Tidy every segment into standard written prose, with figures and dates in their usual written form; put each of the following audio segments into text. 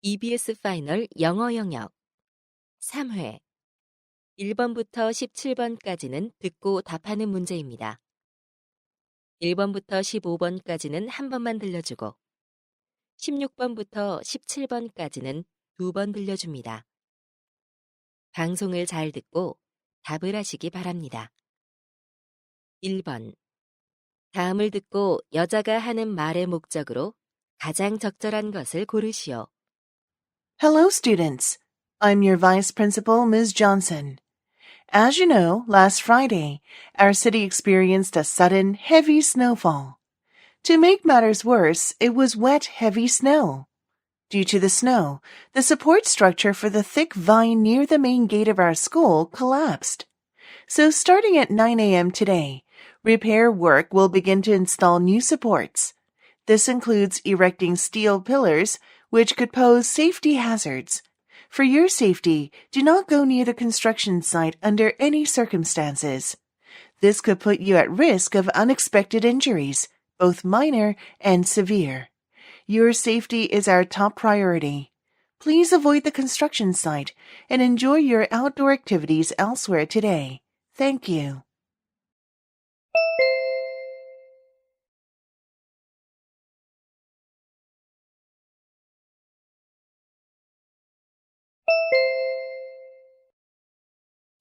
EBS 파이널 영어 영역 3회 1번부터 17번까지는 듣고 답하는 문제입니다. 1번부터 15번까지는 한 번만 들려주고 16번부터 17번까지는 두 번 들려줍니다. 방송을 잘 듣고 답을 하시기 바랍니다. 1번 다음을 듣고 여자가 하는 말의 목적으로 가장 적절한 것을 고르시오. Hello, students. I'm your Vice Principal, Ms. Johnson. As you know, last Friday, our city experienced a sudden, heavy snowfall. To make matters worse, it was wet, heavy snow. Due to the snow, the support structure for the thick vine near the main gate of our school collapsed. So starting at 9 a.m. today, repair work will begin to install new supports. This includes erecting steel pillars, which could pose safety hazards. For your safety, do not go near the construction site under any circumstances. This could put you at risk of unexpected injuries, both minor and severe. Your safety is our top priority. Please avoid the construction site and enjoy your outdoor activities elsewhere today. Thank you.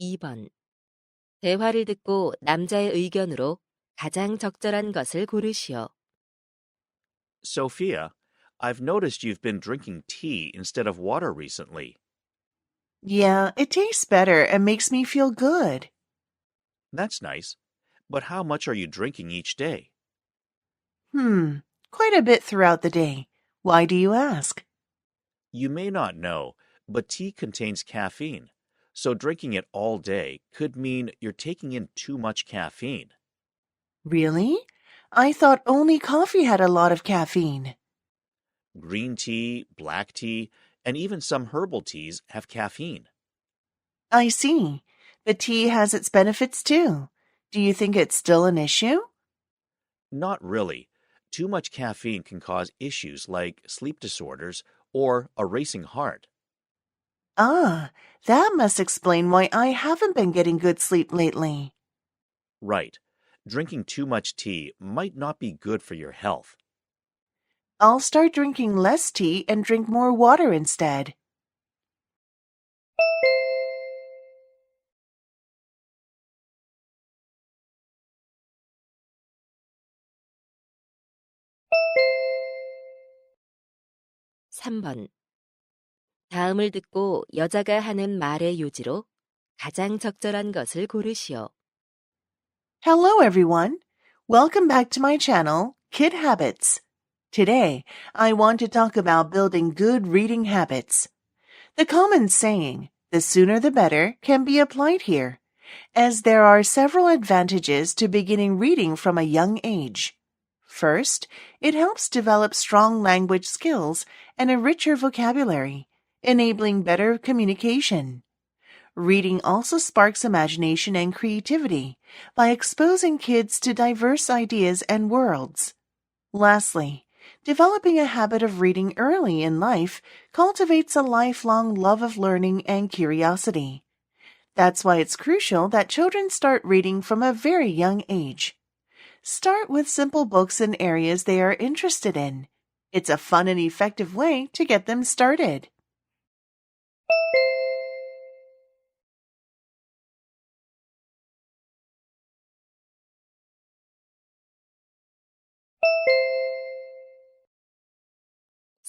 (2번) 대화를 듣고 남자의 의견으로 가장 적절한 것을 고르시오. Sophia, I've noticed you've been drinking tea instead of water recently. Yeah, it tastes better and makes me feel good. That's nice. But how much are you drinking each day? Quite a bit throughout the day. Why do you ask? You may not know, but tea contains caffeine, so drinking it all day could mean you're taking in too much caffeine. Really? I thought only coffee had a lot of caffeine. Green tea, black tea, and even some herbal teas have caffeine. I see. But tea has its benefits too. Do you think it's still an issue? Not really. Too much caffeine can cause issues like sleep disorders or a racing heart. Ah, that must explain why I haven't been getting good sleep lately. Right. Drinking too much tea might not be good for your health. I'll start drinking less tea and drink more water instead. (3번) 다음을 듣고 여자가 하는 말의 요지로 가장 적절한 것을 고르시오. Hello, everyone. Welcome back to my channel, Kid Habits. Today, I want to talk about building good reading habits. The common saying, the sooner the better, can be applied here, as there are several advantages to beginning reading from a young age. First, it helps develop strong language skills and a richer vocabulary, enabling better communication. Reading also sparks imagination and creativity by exposing kids to diverse ideas and worlds. Lastly, developing a habit of reading early in life cultivates a lifelong love of learning and curiosity. That's why it's crucial that children start reading from a very young age. Start with simple books in areas they are interested in. It's a fun and effective way to get them started.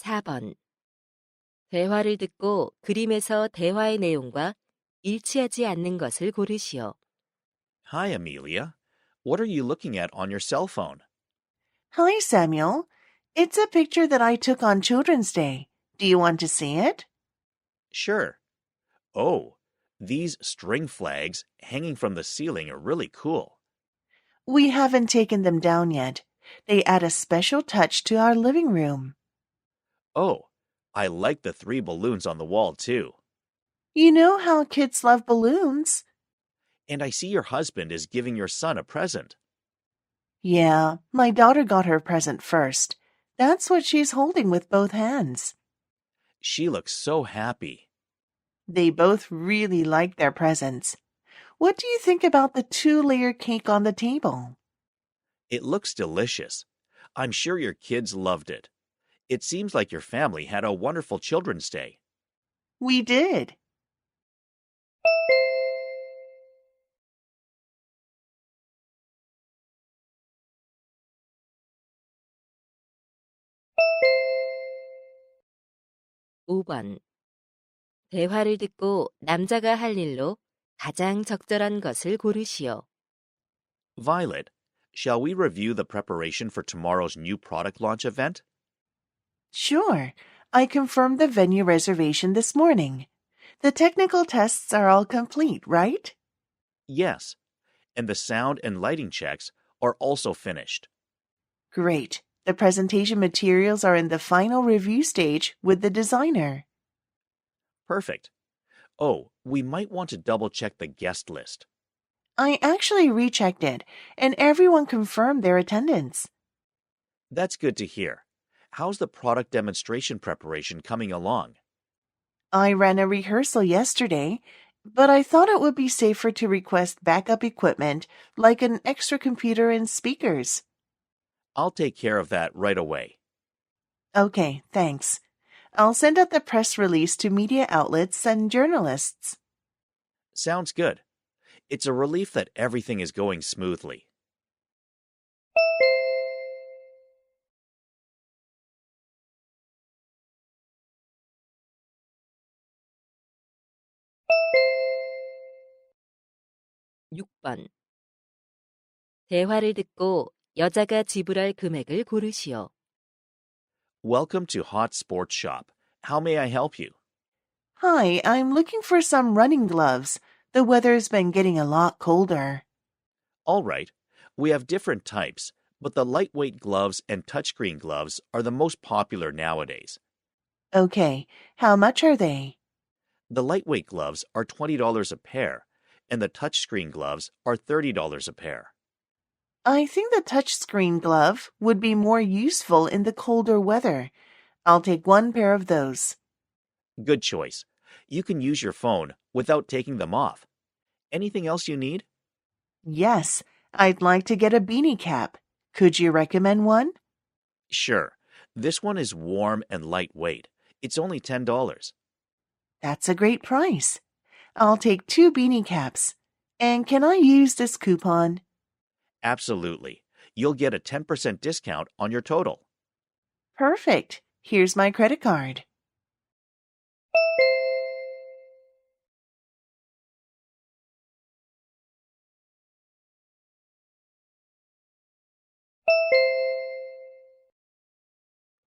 (4번) 대화를 듣고 그림에서 대화의 내용과 일치하지 않는 것을 고르시오. Hi, Amelia. What are you looking at on your cell phone? Hi, Samuel. It's a picture that I took on Children's Day. Do you want to see it? Sure. Oh, these string flags hanging from the ceiling are really cool. We haven't taken them down yet. They add a special touch to our living room. Oh, I like the 3 balloons on the wall, too. You know how kids love balloons. And I see your husband is giving your son a present. Yeah, my daughter got her present first. That's what she's holding with both hands. She looks so happy. They both really like their presents. What do you think about the two-layer cake on the table? It looks delicious. I'm sure your kids loved it. It seems like your family had a wonderful Children's Day. We did. (5번) 대화를 듣고 남자가 할 일로 가장 적절한 것을 고르시오. Violet, shall we review the preparation for tomorrow's new product launch event? Sure. I confirmed the venue reservation this morning. The technical tests are all complete, right? Yes. And the sound and lighting checks are also finished. Great. The presentation materials are in the final review stage with the designer. Perfect. Oh, we might want to double-check the guest list. I actually rechecked it, and everyone confirmed their attendance. That's good to hear. How's the product demonstration preparation coming along? I ran a rehearsal yesterday, but I thought it would be safer to request backup equipment like an extra computer and speakers. I'll take care of that right away. Okay, thanks. I'll send out the press release to media outlets and journalists. Sounds good. It's a relief that everything is going smoothly. (6번) 대화를 듣고 여자가 지불할 금액을 고르시오. Welcome to Hot Sports Shop. How may I help you? Hi, I'm looking for some running gloves. The weather's been getting a lot colder. All right. We have different types, but the lightweight gloves and touchscreen gloves are the most popular nowadays. Okay, how much are they? The lightweight gloves are $20 a pair, and the touchscreen gloves are $30 a pair. I think the touchscreen glove would be more useful in the colder weather. I'll take one pair of those. Good choice. You can use your phone without taking them off. Anything else you need? Yes, I'd like to get a beanie cap. Could you recommend one? Sure. This one is warm and lightweight. It's only $10. That's a great price. I'll take 2 beanie caps. And can I use this coupon? Absolutely. You'll get a 10% discount on your total. Perfect. Here's my credit card.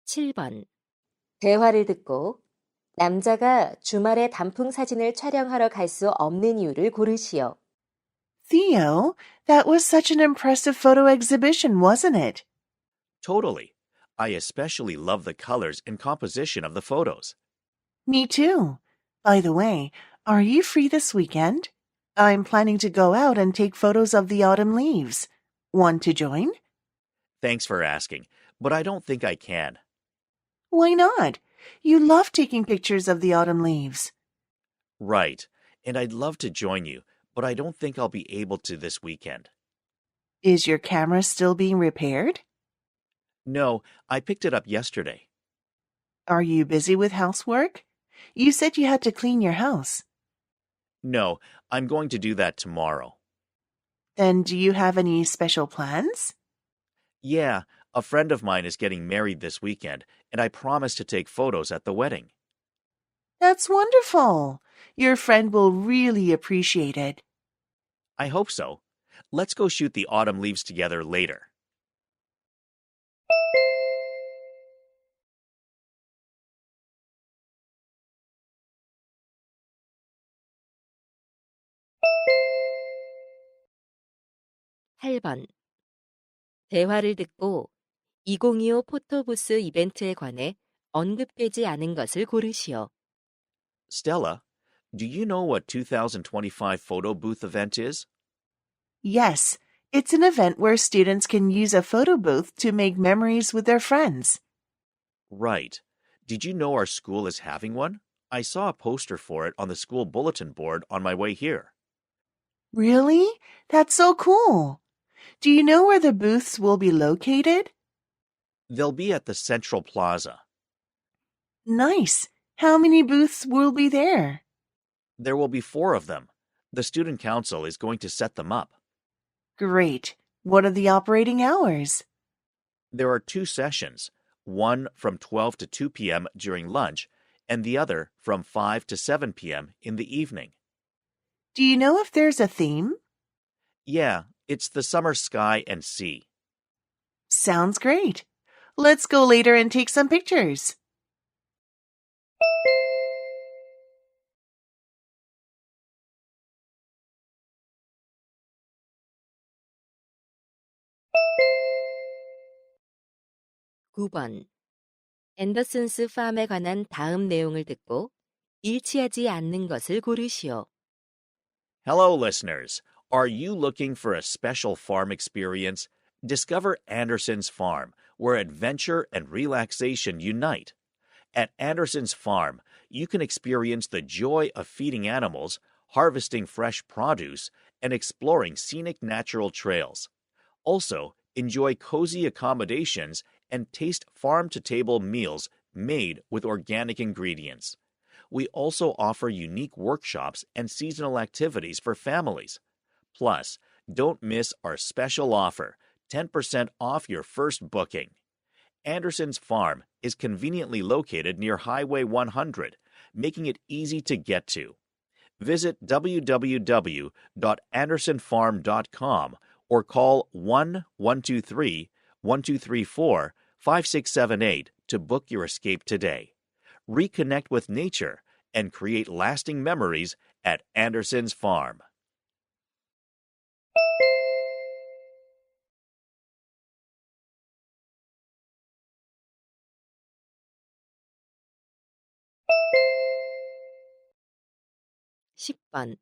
(7번) 대화를 듣고 남자가 주말에 단풍 사진을 촬영하러 갈 수 없는 이유를 고르시오. Theo, that was such an impressive photo exhibition, wasn't it? Totally. I especially love the colors and composition of the photos. Me too. By the way, are you free this weekend? I'm planning to go out and take photos of the autumn leaves. Want to join? Thanks for asking, but I don't think I can. Why not? You love taking pictures of the autumn leaves. Right, and I'd love to join you, but I don't think I'll be able to this weekend. Is your camera still being repaired? No, I picked it up yesterday. Are you busy with housework? You said you had to clean your house. No, I'm going to do that tomorrow. Then do you have any special plans? Yeah, a friend of mine is getting married this weekend, and I promised to take photos at the wedding. That's wonderful. Your friend will really appreciate it. I hope so. Let's go shoot the autumn leaves together later. (8번) 대화를 듣고 2025 포토부스 이벤트에 관해 언급되지 않은 것을 고르시오. Stella, do you know what 2025 photo booth event is? Yes, it's an event where students can use a photo booth to make memories with their friends. Right. Did you know our school is having one? I saw a poster for it on the school bulletin board on my way here. Really? That's so cool. Do you know where the booths will be located? They'll be at the Central Plaza. Nice. How many booths will be there? There will be 4 of them. The student council is going to set them up. Great. What are the operating hours? There are 2 sessions, one from 12 to 2 p.m. during lunch, and the other from 5 to 7 p.m. in the evening. Do you know if there's a theme? Yeah, it's the summer sky and sea. Sounds great. Let's go later and take some pictures. 구 번 앤더슨스 팜에 관한 다음 내용을 듣고 일치하지 않는 것을 고르시오. Hello, listeners. Are you looking for a special farm experience? Discover Anderson's Farm, where adventure and relaxation unite. At Anderson's Farm, you can experience the joy of feeding animals, harvesting fresh produce, and exploring scenic natural trails. Also, enjoy cozy accommodations and taste farm-to-table meals made with organic ingredients. We also offer unique workshops and seasonal activities for families. Plus, don't miss our special offer, 10% off your first booking. Anderson's Farm is conveniently located near Highway 100, making it easy to get to. Visit www.andersonfarm.com or call 1-123-1234-5678 to book your escape today. Reconnect with nature and create lasting memories at Anderson's Farm. 십 번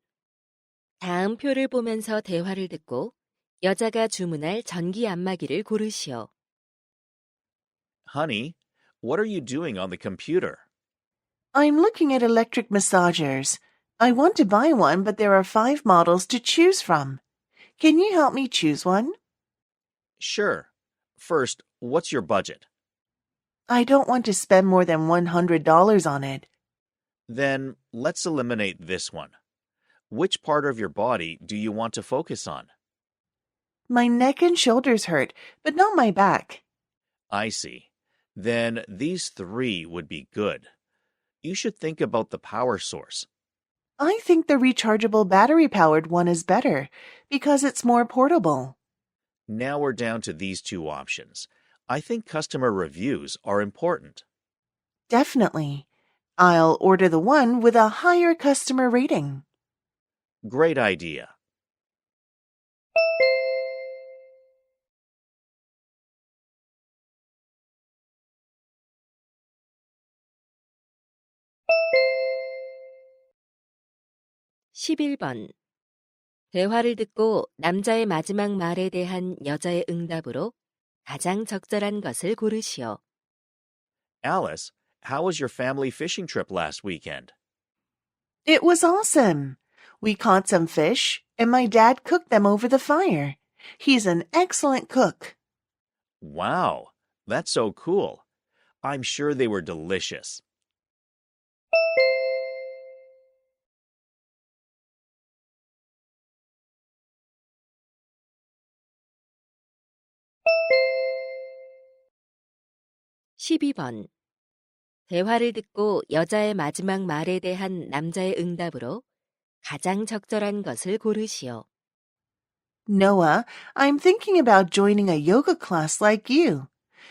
다음 표를 보면서 대화를 듣고 여자가 주문할 전기 안마기를 고르시오. Honey, what are you doing on the computer? I'm looking at electric massagers. I want to buy one, but there are 5 models to choose from. Can you help me choose one? Sure. First, what's your budget? I don't want to spend more than $100 on it. Then let's eliminate this one. Which part of your body do you want to focus on? My neck and shoulders hurt, but not my back. I see. Then these 3 would be good. You should think about the power source. I think the rechargeable battery-powered one is better because it's more portable. Now we're down to these 2 options. I think customer reviews are important. Definitely. I'll order the one with a higher customer rating. Great idea. 십일 번 대화를 듣고 남자의 마지막 말에 대한 여자의 응답으로 가장 적절한 것을 고르시오. Alice, how was your family fishing trip last weekend? It was awesome. We caught some fish, and my dad cooked them over the fire. He's an excellent cook. Wow, that's so cool. I'm sure they were delicious. 십이 번 대화를 듣고 여자의 마지막 말에 대한 남자의 응답으로 가장 적절한 것을 고르시오. Noah, I'm thinking about joining a yoga class like you.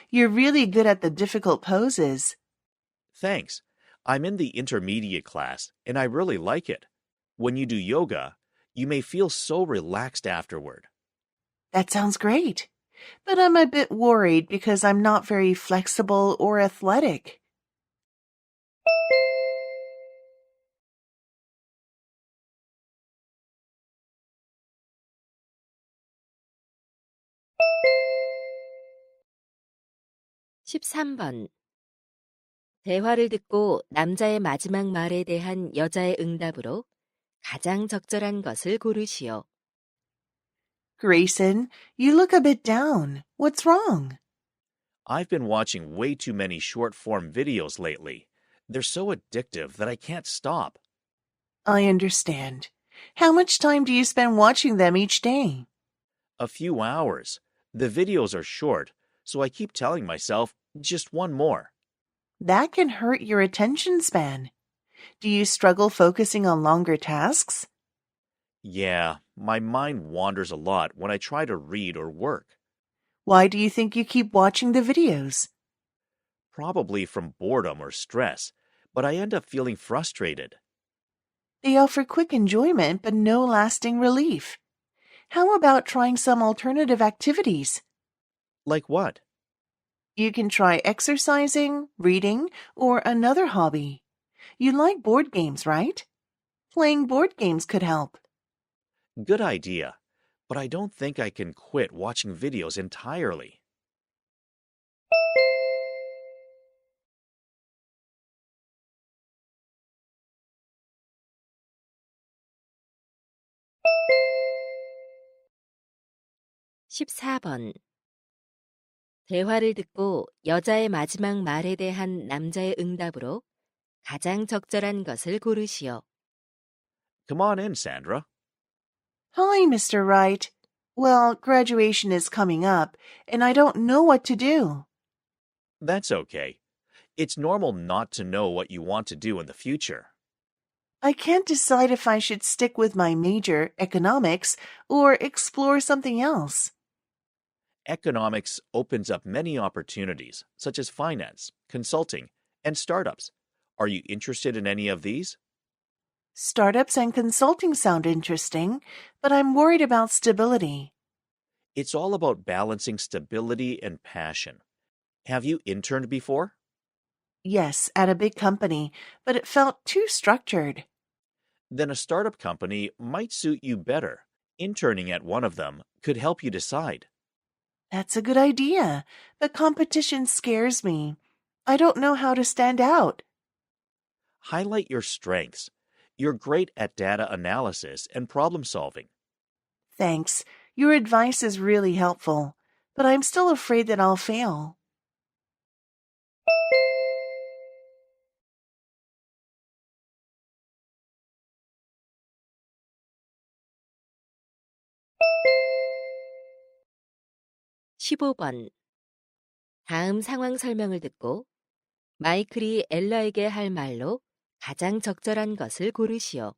You're really good at the difficult poses. Thanks. I'm in the intermediate class, and I really like it. When you do yoga, you may feel so relaxed afterward. That sounds great. But I'm a bit worried because I'm not very flexible or athletic. 십삼 번 대화를 듣고 남자의 마지막 말에 대한 여자의 응답으로 가장 적절한 것을 고르시오. Grayson, you look a bit down. What's wrong? I've been watching way too many short form videos lately. They're so addictive that I can't stop. I understand. How much time do you spend watching them each day? A few hours. The videos are short, so I keep telling myself, just one more. That can hurt your attention span. Do you struggle focusing on longer tasks? Yeah, my mind wanders a lot when I try to read or work. Why do you think you keep watching the videos? Probably from boredom or stress, but I end up feeling frustrated. They offer quick enjoyment but no lasting relief. How about trying some alternative activities? Like what? You can try exercising, reading, or another hobby. You like board games, right? Playing board games could help. Good idea, but I don't think I can quit watching videos entirely. 14번. 대화를 듣고 여자의 마지막 말에 대한 남자의 응답으로 가장 적절한 것을 고르시오. Come on in, Sandra. Hi, Mr. Wright. Well, graduation is coming up, and I don't know what to do. That's okay. It's normal not to know what you want to do in the future. I can't decide if I should stick with my major, economics, or explore something else. Economics opens up many opportunities, such as finance, consulting, and startups. Are you interested in any of these? Startups and consulting sound interesting, but I'm worried about stability. It's all about balancing stability and passion. Have you interned before? Yes, at a big company, but it felt too structured. Then a startup company might suit you better. Interning at one of them could help you decide. That's a good idea, but competition scares me. I don't know how to stand out. Highlight your strengths. You're great at data analysis and problem solving. Thanks. Your advice is really helpful, but I'm still afraid that I'll fail. (15번) 다음 상황 설명을 듣고 마이클이 엘라에게 할 말로 가장 적절한 것을 고르시오.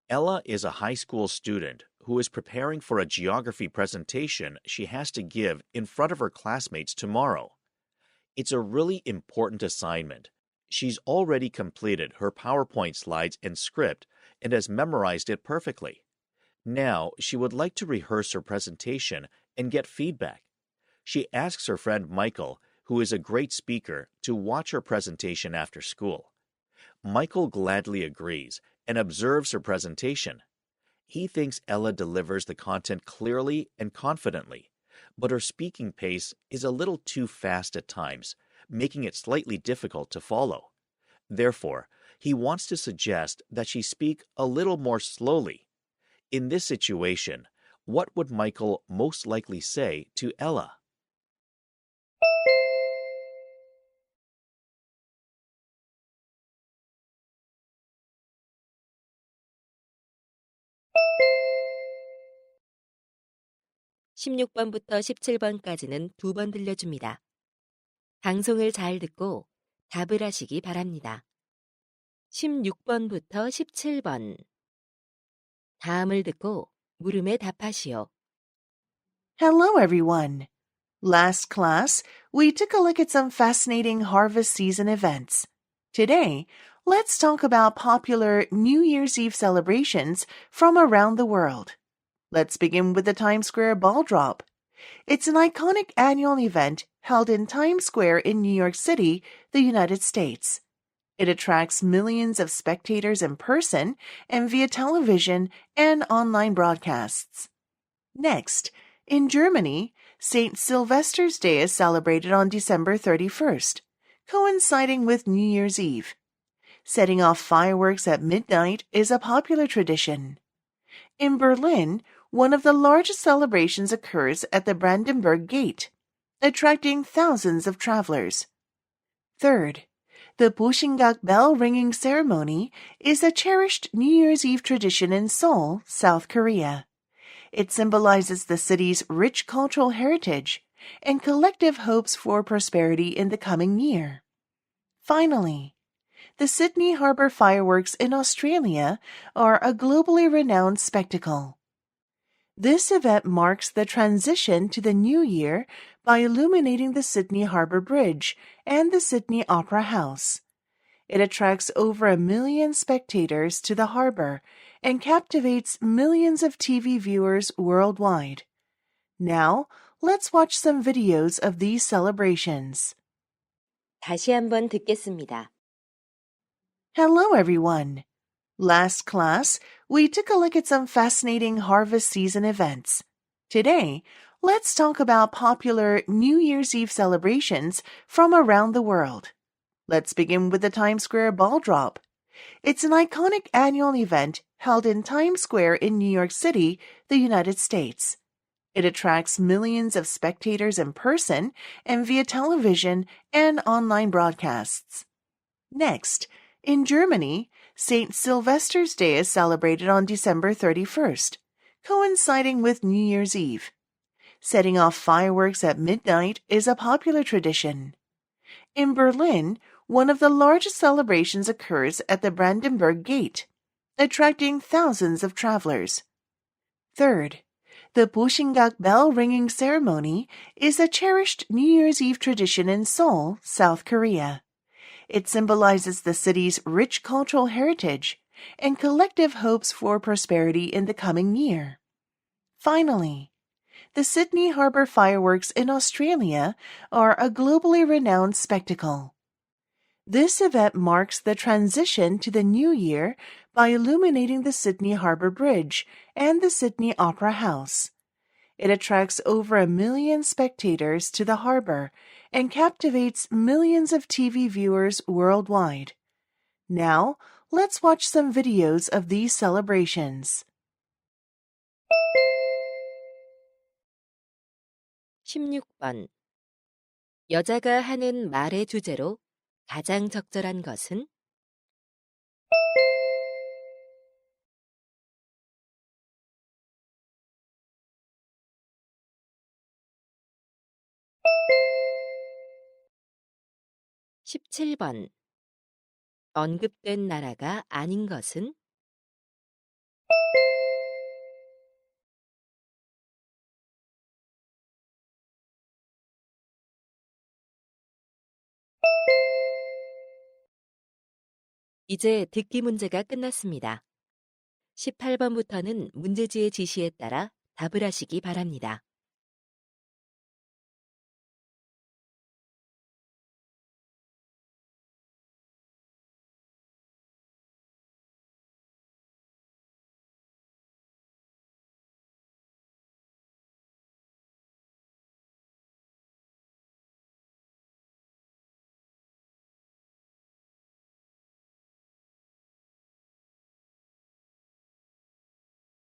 Ella is a high school student who is preparing for a geography presentation she has to give in front of her classmates tomorrow. It's a really important assignment. She's already completed her PowerPoint slides and script and has memorized it perfectly. Now, she would like to rehearse her presentation and get feedback. She asks her friend Michael, who is a great speaker, to watch her presentation after school. Michael gladly agrees and observes her presentation. He thinks Ella delivers the content clearly and confidently, but her speaking pace is a little too fast at times, making it slightly difficult to follow. Therefore, he wants to suggest that she speak a little more slowly. In this situation, what would Michael most likely say to Ella? (16번부터 17번까지는 두 번 들려줍니다. 방송을 잘 듣고 답을 하시기 바랍니다. 16번부터 17번. 다음을 듣고 물음에 답하시오. Hello, everyone. Last class, we took a look at some fascinating harvest season events. Today, let's talk about popular New Year's Eve celebrations from around the world. Let's begin with the Times Square Ball Drop. It's an iconic annual event held in Times Square in New York City, the United States. It attracts millions of spectators in person and via television and online broadcasts. Next, in Germany, St. Sylvester's Day is celebrated on December 31st. coinciding with New Year's Eve. Setting off fireworks at midnight is a popular tradition. In Berlin, one of the largest celebrations occurs at the Brandenburg Gate, attracting thousands of travelers. Third, the Bushingak bell ringing ceremony is a cherished New Year's Eve tradition in Seoul, South Korea. It symbolizes the city's rich cultural heritage and collective hopes for prosperity in the coming year. Finally, the Sydney Harbour fireworks in Australia are a globally renowned spectacle. This event marks the transition to the new year by illuminating the Sydney Harbour Bridge and the Sydney Opera House. It attracts over 1 million spectators to the harbour and captivates millions of TV viewers worldwide. Now, let's watch some videos of these celebrations. 다시 한번 듣겠습니다. Hello, everyone. Last class, we took a look at some fascinating harvest season events. Today, let's talk about popular New Year's Eve celebrations from around the world. Let's begin with the Times Square Ball Drop. It's an iconic annual event held in Times Square in New York City, the United States. It attracts millions of spectators in person and via television and online broadcasts. Next, in Germany, St. Sylvester's Day is celebrated on December 31st, coinciding with New Year's Eve. Setting off fireworks at midnight is a popular tradition. In Berlin, one of the largest celebrations occurs at the Brandenburg Gate, attracting thousands of travelers. Third, the Bushingak bell ringing ceremony is a cherished New Year's Eve tradition in Seoul, South Korea. It symbolizes the city's rich cultural heritage and collective hopes for prosperity in the coming year. Finally, the Sydney Harbour fireworks in Australia are a globally renowned spectacle. This event marks the transition to the new year by illuminating the Sydney Harbour Bridge and the Sydney Opera House. It attracts over 1 million spectators to the harbour and captivates millions of TV viewers worldwide. Now, let's watch some videos of these celebrations. 16번. 여자가 하는 말의 주제로 가장 적절한 것은? 17번. 언급된 나라가 아닌 것은? '이제 듣기 문제가 끝났습니다. 18번부터는 문제지의 지시에 따라 답을 하시기 바랍니다.